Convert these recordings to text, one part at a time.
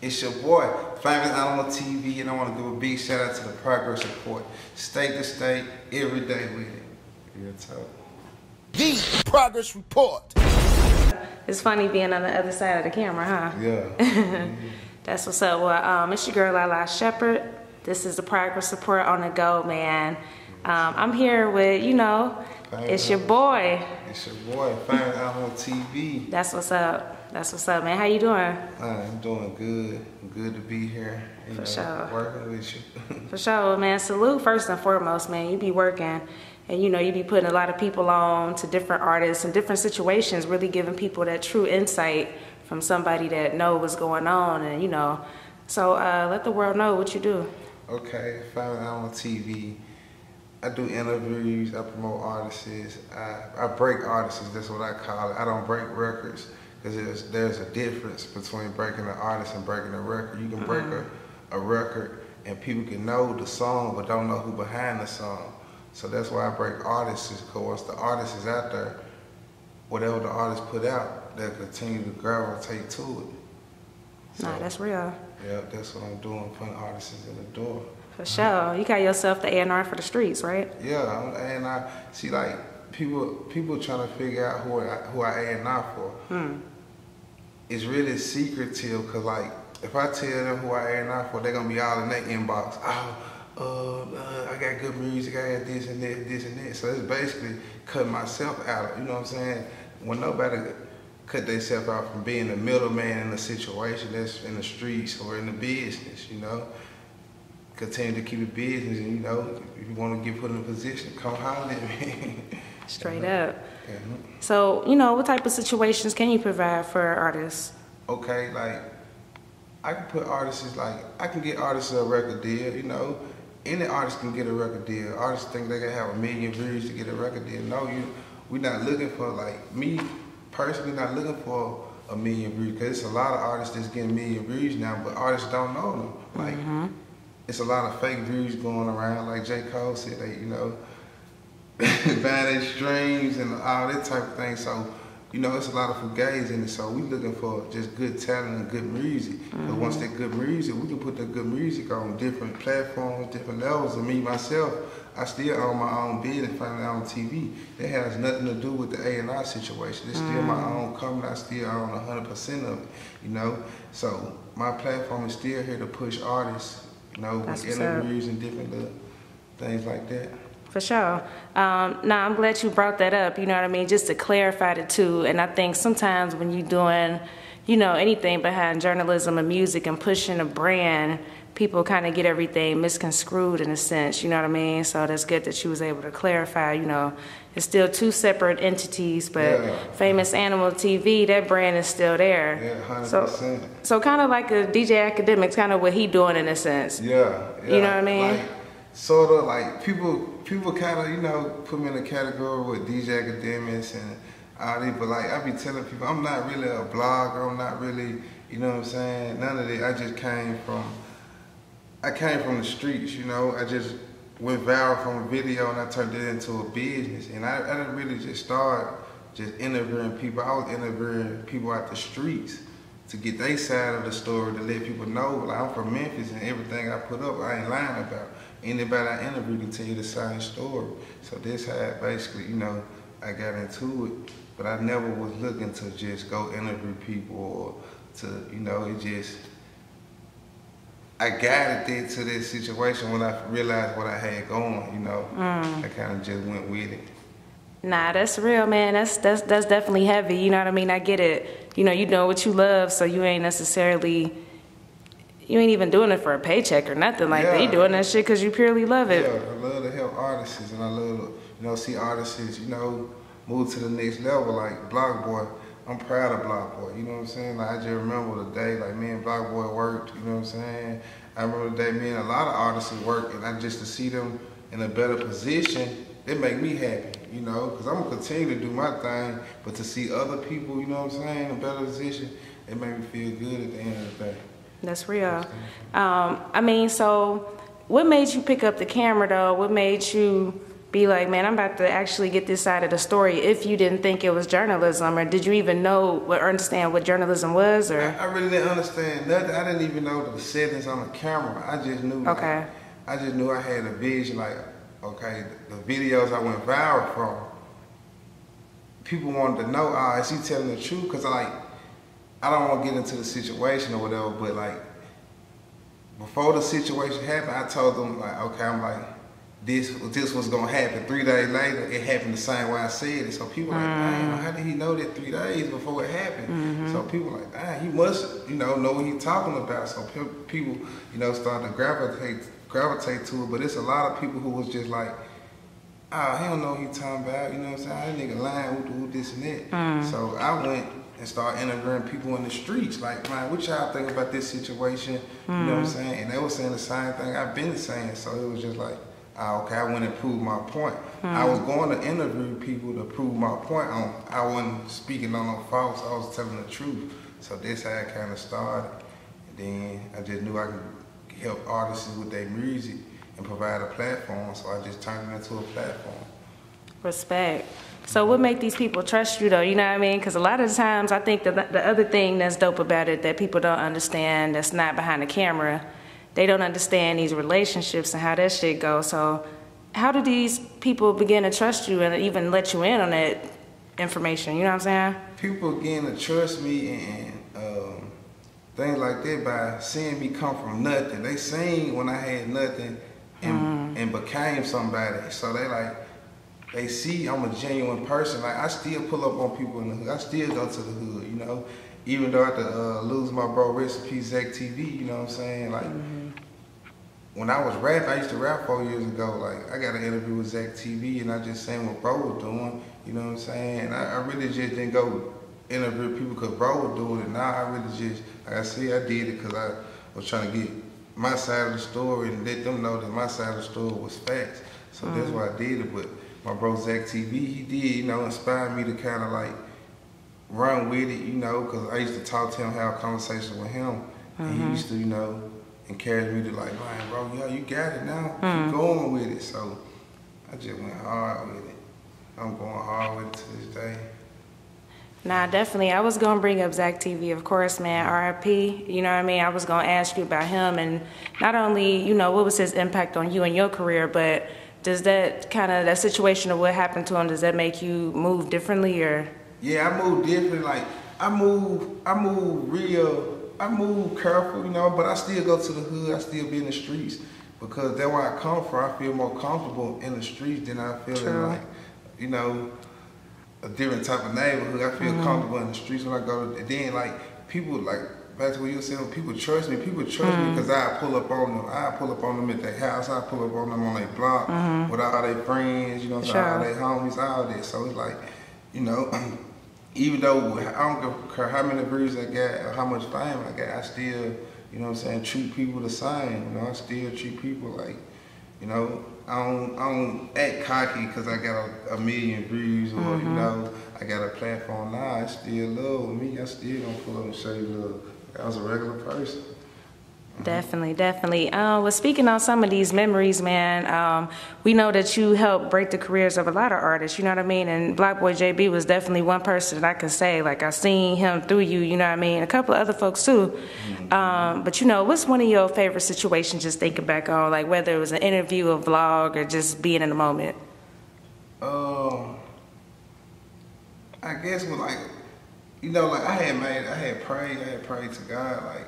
It's your boy, Famous Animal TV, and I want to give a big shout out to the progress report. State to state, every day with it. Real talk. The progress report. It's funny being on the other side of the camera, huh? Yeah. That's what's up. Well, it's your girl, Lalaa Shepard. This is the progress report on the Goatman. I'm here with, you know, it's your boy. It's your boy, Famous Animal TV. That's what's up. That's what's up, man. How you doing? I'm doing good. Good to be here. For sure. Working with you. For sure, man. Salute first and foremost, man. You be working, and you know you be putting a lot of people on to different artists and different situations, really giving people that true insight from somebody that knows what's going on, and you know. So let the world know what you do. Okay, Famous Animal TV. I do interviews. I promote artists. I break artists. That's what I call it. I don't break records. Because there's a difference between breaking an artist and breaking a record. You can break a record and people can know the song but don't know who behind the song. So that's why I break artists, because once the artist is out there, whatever the artist put out, they'll continue to gravitate to it. So, nah, that's real. Yeah, that's what I'm doing, putting artists in the door. For sure. You got yourself the A&R for the streets, right? Yeah, and I see like people trying to figure out who I A&R for. It's really secretive, because like if I tell them who I A&R for, they're gonna be all in their inbox. I got good music, I got this and that, this and that. So it's basically cutting myself out. You know what I'm saying? When nobody cut themselves out from being the middleman in a situation that's in the streets or in the business, you know. Continue to keep it business, and you know, if you want to get put in a position, come holler at me. Straight up. So, you know, what type of situations can you provide for artists? Okay, like, I can put artists, like, I can get artists a record deal, you know. Any artist can get a record deal. Artists think they can have 1 million views to get a record deal. No, we're not looking for, like, me personally not looking for 1 million views, because it's a lot of artists that's getting 1 million views now, but artists don't know them. Like, it's a lot of fake views going around, like J. Cole said, they, you know, buying their streams and all that type of thing. So, you know, it's a lot of fugazi in it. So we looking for just good talent and good music. But once that good music, we can put that good music on different platforms, different levels. And me, myself, I still own my own business, Famous Animal TV. That has nothing to do with the A&R situation. It's still my own company. I still own 100% of it, you know. So my platform is still here to push artists, you know, with interviews and different things like that. For sure. Now, I'm glad you brought that up, you know what I mean, just to clarify it too. And I think sometimes when you're doing, you know, anything behind journalism and music and pushing a brand, people kind of get everything misconstrued in a sense, you know what I mean? So that's good that you was able to clarify, you know, it's still two separate entities, but Famous Animal TV, that brand is still there. Yeah, 100%. So kind of like a DJ Academics, kind of what he doing in a sense. Yeah. You know what I mean? Like, sort of like people kind of, you know, put me in a category with DJ Academics and all these, but like I be telling people, I'm not really a blogger, I'm not really, you know what I'm saying, none of that. I just came from the streets, you know. I just went viral from a video and I turned it into a business. And I didn't really just start just interviewing people. I was interviewing people out the streets to get their side of the story, to let people know, like, I'm from Memphis and everything I put up, I ain't lying about. Anybody I interview can tell you the same story. So this how basically, you know, I got into it. But I never was looking to just go interview people or to, you know, it just, I got it to this situation when I realized what I had going, you know. I kind of just went with it. Nah, that's real, man. That's definitely heavy, you know what I mean? I get it. You know what you love, so you ain't necessarily, you ain't even doing it for a paycheck or nothing like that. You doing that shit because you purely love it. Yeah, I love to help artists, and I love to, you know, see artists, you know, move to the next level. Like BlocBoy, I'm proud of BlocBoy, you know what I'm saying? Like, I just remember the day, like, me and BlocBoy worked, you know what I'm saying? I remember the day me and a lot of artists worked, and just to see them in a better position, it make me happy, you know, because I'm going to continue to do my thing, but to see other people, you know what I'm saying, in a better position, it made me feel good at the end of the day. That's real. I mean, so what made you pick up the camera, though? What made you be like, man, I'm about to actually get this side of the story, if you didn't think it was journalism? Or did you even know or understand what journalism was? Or I really didn't understand nothing. I didn't even know the settings on the camera. I just knew, okay. I just knew I had a vision, like, okay, the videos I went viral from, people wanted to know, is he telling the truth? Because I don't want to get into the situation or whatever, but like, before the situation happened, I told them, like, okay, I'm like, this was gonna happen. 3 days later, it happened the same way I said it. So people like, damn, how did he know that 3 days before it happened? So people like, damn, he must, know what he's talking about. So people, started to gravitate to it. But it's a lot of people who was just like, he don't know what he's talking about. You know what I'm saying? That nigga lying, with this and that. So I went and started interviewing people in the streets. Like, man, what y'all think about this situation? You know what I'm saying? And they were saying the same thing I've been saying. So it was just like, okay, I went and proved my point. I was going to interview people to prove my point. I wasn't speaking on no false. I was telling the truth. So that's how it kind of started. And then I just knew I could help artists with their music and provide a platform. So I just turned it into a platform. Respect. So what make these people trust you though? You know what I mean? Because a lot of times I think the other thing that's dope about it that people don't understand, that's not behind the camera, they don't understand these relationships and how that shit goes. So how do these people begin to trust you and even let you in on that information? You know what I'm saying? People begin to trust me and things like that by seeing me come from nothing. They seen when I had nothing and became somebody. So they see I'm a genuine person. Like, I still pull up on people in the hood. I still go to the hood, Even though I had to lose my bro, rest in peace, Zack TV, you know what I'm saying? Like, when I was rapping, I used to rap 4 years ago. Like, I got an interview with Zack TV, and I just seen what bro was doing, you know what I'm saying? And I really just didn't go interview people because bro was doing it. Now I really just, like I said, I did it because I was trying to get my side of the story and let them know that my side of the story was facts. So that's why I did it. But my bro Zack TV, he did, inspire me to kind of like run with it, because I used to talk to him, have a conversation with him, and he used to, encourage me to like, man, bro, you got it now, keep going with it. So I just went hard with it. I'm going hard with it to this day. Nah, definitely. I was going to bring up Zack TV, of course, man, RIP, you know what I mean? I was going to ask you about him and not only, what was his impact on you and your career, but does that that situation of what happened to him, does that make you move differently or? Yeah, I move differently. Like, I move careful, but I still go to the hood. I still be in the streets because that's where I come from. I feel more comfortable in the streets than I feel in like, a different type of neighborhood. I feel comfortable in the streets when I go to, then like people like, back to what you were saying, people trust me. People trust me because I pull up on them. I pull up on them at their house. I pull up on them on their block with all their friends, all their homies, all that. So it's like, even though I don't care how many views I got or how much fame I got, I still, treat people the same. I still treat people like, I don't act cocky because I got a million views or, I got a platform now. I still love me. I still gonna pull up and show you love. I was a regular person. Definitely. Well, speaking on some of these memories, man, we know that you helped break the careers of a lot of artists, you know what I mean? And BlocBoy JB was definitely one person that I can say, like, I seen him through you, you know what I mean? A couple of other folks too. But what's one of your favorite situations just thinking back on, like whether it was an interview, a vlog, or just being in the moment? I guess when like, I had prayed to God, like,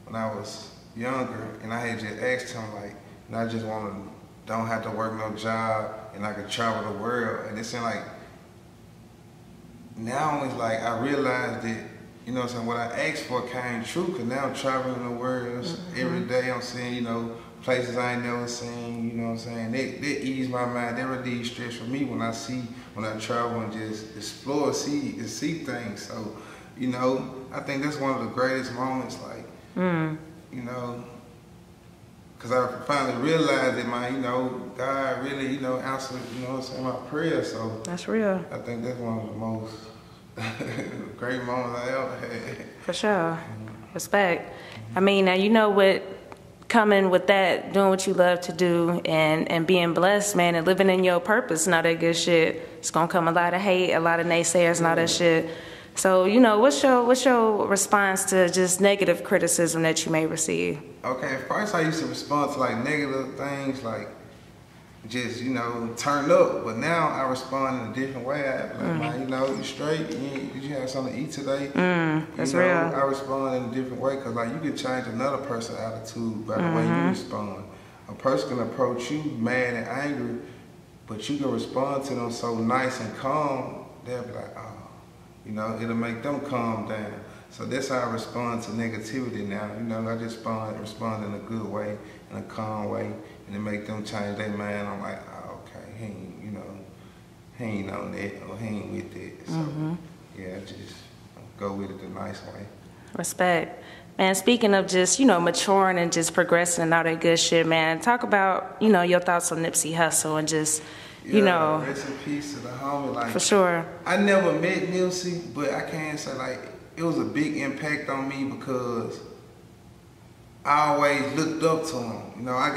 when I was younger, and I had just asked him, like, I just don't have to work no job, and I could travel the world. And it seemed like, now it's like, I realized that, what I asked for came true, because now I'm traveling the world every day. I'm seeing, places I ain't never seen, That ease my mind, that relieve stress for me when I travel and just explore, see things. So, I think that's one of the greatest moments, like, because I finally realized that God really, answered, my prayer. So that's real. I think that's one of the most great moments I ever had. For sure. Respect. I mean, now with coming with that, doing what you love to do, and being blessed, man, and living in your purpose and all that good shit, it's gonna come a lot of hate, a lot of naysayers and all that shit. So, you know, what's your response to just negative criticism that you may receive? Okay, at first I used to respond to like negative things, like just, you know, turn up. But now I respond in a different way. I like, man, you know, you straight? Did you have something to eat today? That's you know, real. I respond in a different way because like you can change another person's attitude by the way you respond. A person can approach you mad and angry, but you can respond to them so nice and calm, they'll be like, oh. You know, it'll make them calm down. So that's how I respond to negativity now. You know, I just respond in a good way, in a calm way, and it make them change their mind. I'm like, oh, okay, he ain't, you know, he ain't on that, or he ain't with that. So, yeah, I just go with it the nice way. Respect. Man, speaking of just, you know, maturing and just progressing and all that good shit, man, talk about, you know, your thoughts on Nipsey Hussle and just, you know, rest in peace to the homie. Like, for sure. I never met Nipsey, but I can say like it was a big impact on me because I always looked up to him. You know, I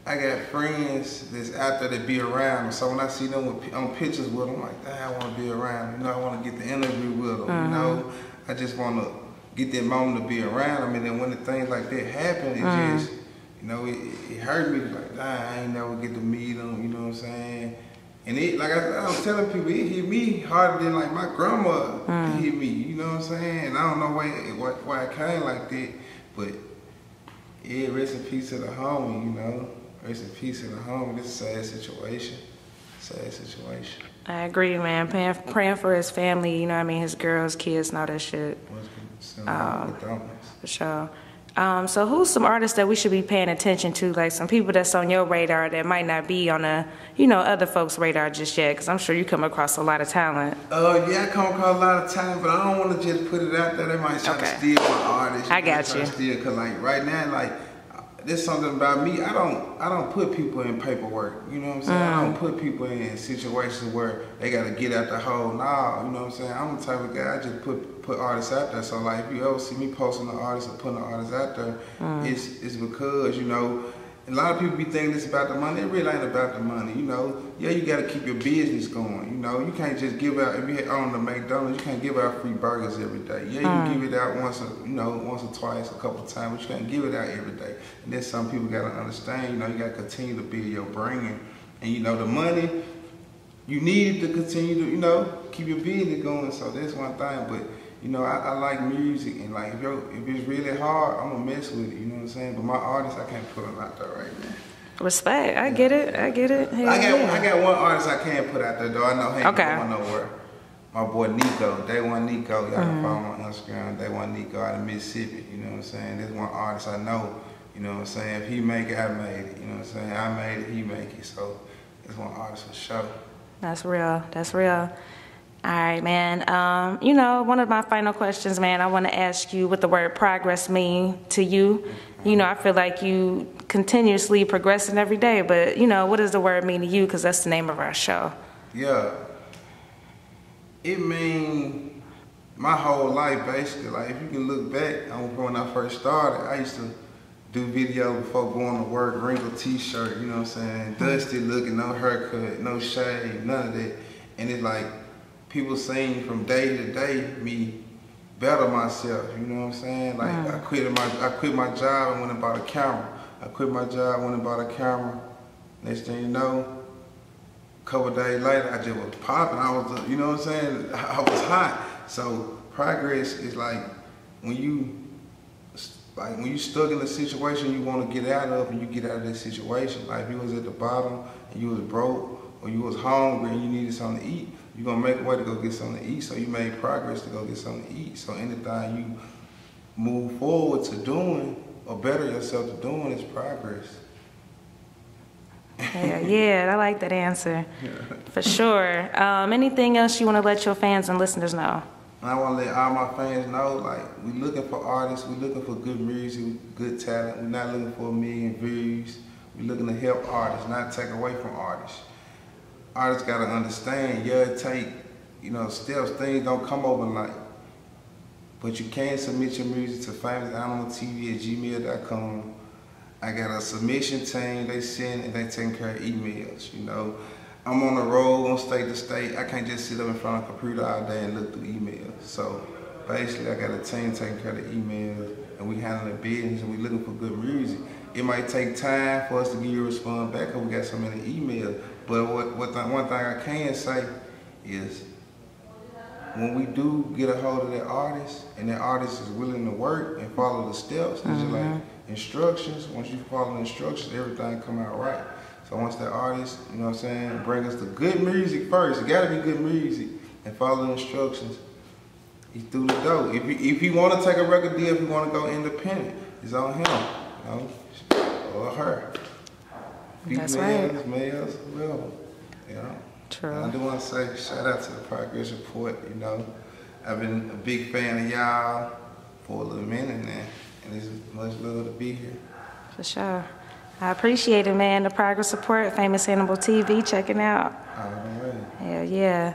got friends that's out there that be around him. So when I see them on pictures with him, I'm like, damn, I want to be around him. You know, I want to get the interview with him. You know, I just want to get that moment to be around him. And then when the things like that happen, it just, you know, it hurt me. Like, nah, I ain't never get to meet him, you know what I'm saying? And it, like I was telling people, it hit me harder than like my grandma hit me, you know what I'm saying? And I don't know why it came like that, but yeah, rest in peace to the homie, you know? Rest in peace to the homie. This is a sad situation. Sad situation. I agree, man. Praying for his family, you know what I mean? His girls, kids, and all that shit. For sure. So who's some artists that we should be paying attention to, like some people that's on your radar that might not be on a, you know, other folks' radar just yet? Because I'm sure you come across a lot of talent. Yeah, I come across a lot of talent, but I don't want to just put it out there. They might try to steal my artist. I got you. Because like right now, like there's something about me. I don't put people in paperwork. You know what I'm saying? I don't put people in situations where they got to get out the hole. Nah, you know what I'm saying? I'm the type of guy I just put artists out there. So like if you ever see me posting an artist or putting an artist out there, it's because, you know, a lot of people be thinking it's about the money. It really ain't about the money, you know. Yeah, you got to keep your business going, you know. You can't just give out, if you own the McDonald's, you can't give out free burgers every day. Yeah, you can give it out once or twice, a couple of times, but you can't give it out every day. And then some people got to understand, you know, you got to continue to build your brand. And, you know, the money, you need it to continue to, you know, keep your business going. So that's one thing, but you know, I like music, and like if it's really hard, I'm gonna mess with it, you know what I'm saying? But my artists, I can't put them out there right now. Respect, I get it. I got one artist I can't put out there though. I know he ain't going nowhere. My boy Nico, Day One Nico, y'all can follow him on Instagram, Day One Nico out of Mississippi, you know what I'm saying? This one artist I know, you know what I'm saying? If he make it, I made it, you know what I'm saying? I made it, he make it, so this one artist for sure. That's real, that's real. All right, man. You know, one of my final questions, man, I want to ask you what the word progress mean to you. You know, I feel like you continuously progressing every day, but, you know, what does the word mean to you? Because that's the name of our show. Yeah. It mean my whole life, basically. Like, if you can look back on when I first started, I used to do videos before going to work, wrinkled t-shirt, you know what I'm saying? Dusty looking, no haircut, no shave, none of that. And it's like, people seeing from day to day me better myself, you know what I'm saying? Like I quit my job and went and bought a camera. I quit my job, went and bought a camera. Next thing you know, a couple days later, I just was popping. I was, you know what I'm saying? I was hot. So progress is like when you stuck in a situation you want to get out of, and you get out of that situation. Like if you was at the bottom and you was broke, or you was hungry and you needed something to eat, you're going to make a way to go get something to eat. So you made progress to go get something to eat. So anything you move forward to doing or better yourself to doing is progress. Yeah, I like that answer. For sure. Anything else you want to let your fans and listeners know? I want to let all my fans know, like, we're looking for artists, we're looking for good music, good talent. We're not looking for 1 million views. We're looking to help artists, not take away from artists. Artists gotta understand, yeah, it take, you know, steps, things don't come overnight. But you can submit your music to famousanimaltv@gmail.com. I got a submission team. They send and they take care of emails. You know, I'm on the road, on state to state. I can't just sit up in front of a computer all day and look through emails. So basically, I got a team taking care of the emails, and we handle the business, and we looking for good music. It might take time for us to give you a response back because we got so many emails. But one thing I can say is, when we do get a hold of that artist, and that artist is willing to work and follow the steps, it's just like instructions. Once you follow the instructions, everything come out right. So once that artist, you know what I'm saying, bring us the good music first. It gotta be good music, and follow the instructions. He through the door. If he want to take a record deal, if he want to go independent, it's on him, you know, or her. That's right. Males, whoever, you know. True. And I do want to say shout out to the Progress Report. You know, I've been a big fan of y'all for a little minute now, and it's much love to be here. For sure. I appreciate it, man. The Progress Report, Famous Animal TV, checking out. All right. Hell yeah.